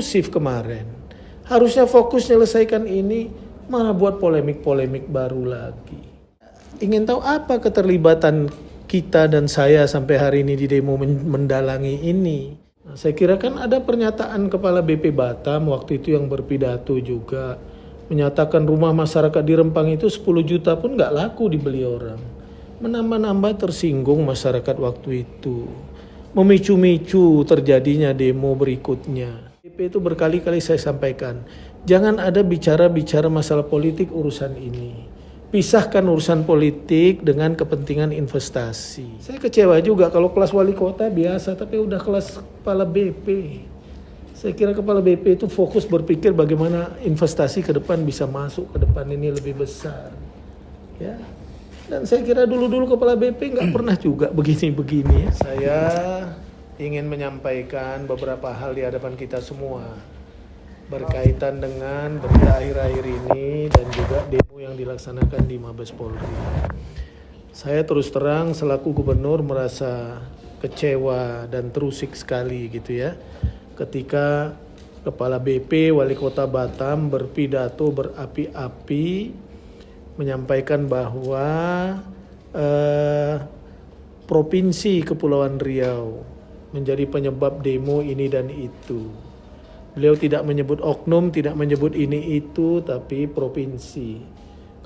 kondusif kemarin. Harusnya fokus menyelesaikan ini, malah buat polemik-polemik baru lagi. Ingin tahu apa keterlibatan kita dan saya sampai hari ini di demo mendalangi ini? Nah, saya kira kan ada pernyataan Kepala BP Batam waktu itu yang berpidato juga. Menyatakan rumah masyarakat di Rempang itu 10 juta pun nggak laku dibeli orang. Menambah-nambah tersinggung masyarakat waktu itu. Memicu-micu terjadinya demo berikutnya. BP itu berkali-kali saya sampaikan, jangan ada bicara-bicara masalah politik urusan ini. Pisahkan urusan politik dengan kepentingan investasi. Saya kecewa juga kalau kelas wali kota biasa, tapi udah kelas kepala BP. Saya kira kepala BP itu fokus berpikir bagaimana investasi ke depan bisa masuk ke depan ini lebih besar. Ya. Dan saya kira dulu-dulu kepala BP nggak pernah juga begini-begini. Saya ingin menyampaikan beberapa hal di hadapan kita semua berkaitan dengan berita akhir-akhir ini dan juga demo yang dilaksanakan di Mabes Polri. Saya terus terang selaku gubernur merasa kecewa dan terusik sekali gitu ya, ketika Kepala BP Wali Kota Batam berpidato berapi-api menyampaikan bahwa Provinsi Kepulauan Riau menjadi penyebab demo ini dan itu. Beliau tidak menyebut oknum, tidak menyebut ini itu, tapi provinsi.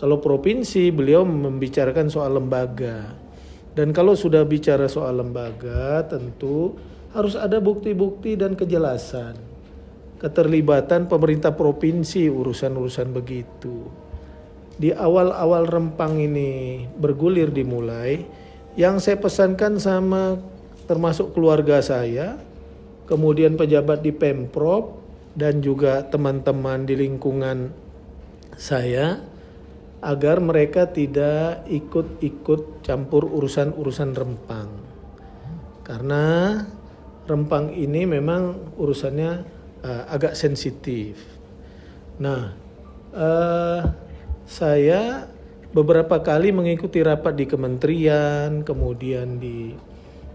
Kalau provinsi, beliau membicarakan soal lembaga. Dan kalau sudah bicara soal lembaga, tentu harus ada bukti-bukti dan kejelasan. Keterlibatan pemerintah provinsi urusan-urusan begitu. Di awal-awal Rempang ini bergulir dimulai, yang saya pesankan sama termasuk keluarga saya, kemudian pejabat di Pemprov dan juga teman-teman di lingkungan saya, agar mereka tidak ikut-ikut campur urusan-urusan Rempang. Karena Rempang ini memang urusannya agak sensitif. Nah, saya beberapa kali mengikuti rapat di kementerian, kemudian di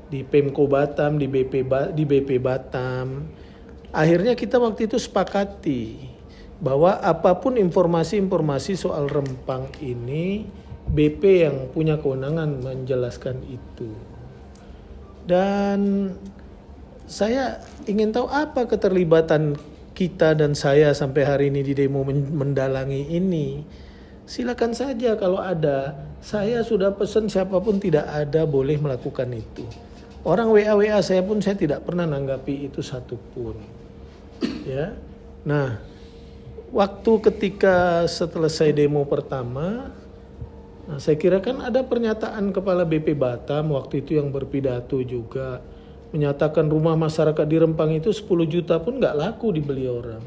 Pemko Batam, di BP Batam. Akhirnya kita waktu itu sepakati bahwa apapun informasi-informasi soal Rempang ini, BP yang punya kewenangan menjelaskan itu. Dan saya ingin tahu apa keterlibatan kita dan saya sampai hari ini di demo mendalangi ini. Silakan saja kalau ada. Saya sudah pesan siapapun tidak ada boleh melakukan itu. Orang WA saya pun saya tidak pernah nanggapi itu satupun. Ya. Nah, waktu ketika setelah saya demo pertama, saya kira kan ada pernyataan Kepala BP Batam waktu itu yang berpidato juga. Menyatakan rumah masyarakat di Rempang itu 10 juta pun nggak laku dibeli orang.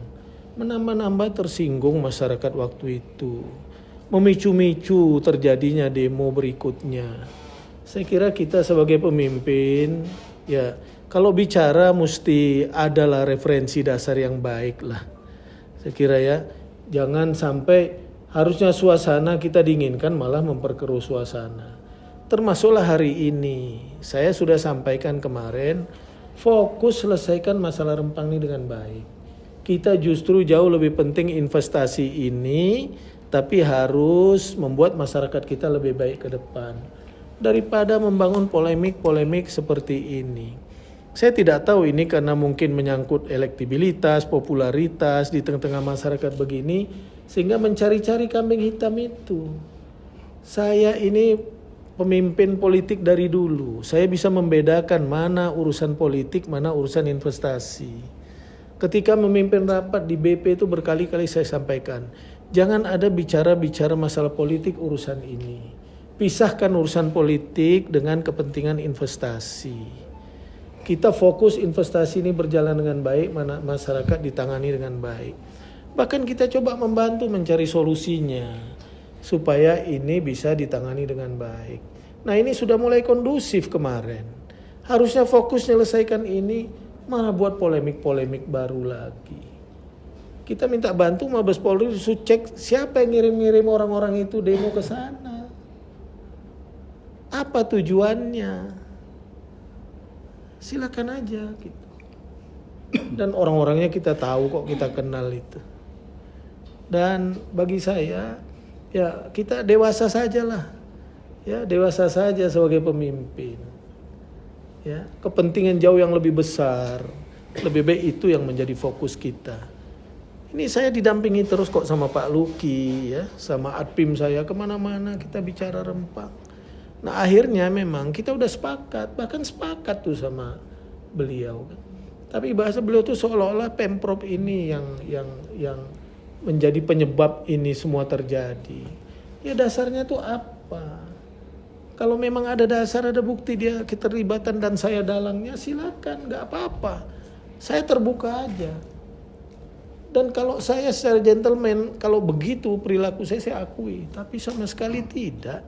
Menambah-nambah tersinggung masyarakat waktu itu. Memicu-micu terjadinya demo berikutnya. Saya kira kita sebagai pemimpin, ya kalau bicara mesti adalah referensi dasar yang baik lah. Saya kira ya, jangan sampai harusnya suasana kita dinginkan malah memperkeruh suasana. Termasuklah hari ini, saya sudah sampaikan kemarin, fokus selesaikan masalah Rempang ini dengan baik. Kita justru jauh lebih penting investasi ini, tapi harus membuat masyarakat kita lebih baik ke depan. Daripada membangun polemik-polemik seperti ini. Saya tidak tahu ini karena mungkin menyangkut elektibilitas, popularitas di tengah-tengah masyarakat begini, sehingga mencari-cari kambing hitam itu. Saya ini pemimpin politik dari dulu. Saya bisa membedakan mana urusan politik, mana urusan investasi. Ketika memimpin rapat di BP itu berkali-kali saya sampaikan, jangan ada bicara-bicara masalah politik urusan ini. Pisahkan urusan politik dengan kepentingan investasi. Kita fokus investasi ini berjalan dengan baik, masyarakat ditangani dengan baik. Bahkan kita coba membantu mencari solusinya supaya ini bisa ditangani dengan baik. Nah, ini sudah mulai kondusif kemarin. Harusnya fokus menyelesaikan ini, malah buat polemik-polemik baru lagi. Kita minta bantu Mabes Polri cek siapa yang ngirim-ngirim orang-orang itu demo ke sana. Apa tujuannya? Silakan aja gitu. Dan orang-orangnya kita tahu kok, kita kenal itu. Dan bagi saya, ya kita dewasa sajalah. Ya, dewasa saja sebagai pemimpin. Ya, kepentingan jauh yang lebih besar, lebih baik itu yang menjadi fokus kita. Ini saya didampingi terus kok sama Pak Luki, ya, sama Adpim saya kemana-mana kita bicara Rempang. Nah akhirnya memang kita udah sepakat, bahkan sepakat tuh sama beliau. Tapi bahasa beliau tuh seolah-olah Pemprov ini yang menjadi penyebab ini semua terjadi. Ya dasarnya tuh apa? Kalau memang ada dasar, ada bukti dia keterlibatan dan saya dalangnya, silakan, nggak apa-apa. Saya terbuka aja. Dan kalau saya secara gentleman, kalau begitu perilaku saya akui. Tapi sama sekali tidak.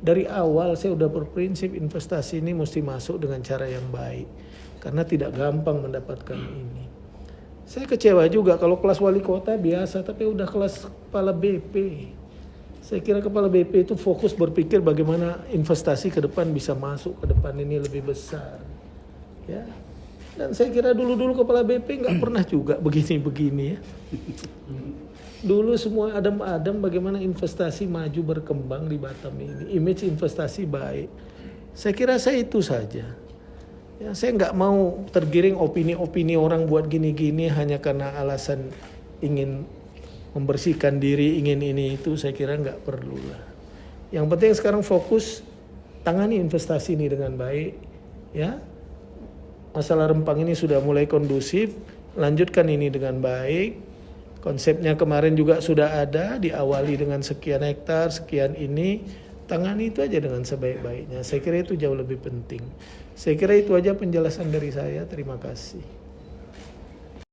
Dari awal saya udah berprinsip investasi ini mesti masuk dengan cara yang baik. Karena tidak gampang mendapatkan ini. Saya kecewa juga kalau kelas wali kota biasa, tapi udah kelas kepala BP. Saya kira kepala BP itu fokus berpikir bagaimana investasi ke depan bisa masuk ke depan ini lebih besar. Ya. Dan saya kira dulu kepala BP nggak pernah juga begini-begini ya. Dulu semua adem-adem bagaimana investasi maju berkembang di Batam ini. Image investasi baik. Saya kira saya itu saja. Ya, saya nggak mau tergiring opini-opini orang buat gini-gini hanya karena alasan ingin membersihkan diri, ingin ini itu. Saya kira nggak perlu lah. Yang penting sekarang fokus tangani investasi ini dengan baik. Ya, masalah Rempang ini sudah mulai kondusif. Lanjutkan ini dengan baik. Konsepnya kemarin juga sudah ada, diawali dengan sekian hektar, sekian ini, tangani itu aja dengan sebaik-baiknya. Saya kira itu jauh lebih penting. Saya kira itu aja penjelasan dari saya, terima kasih.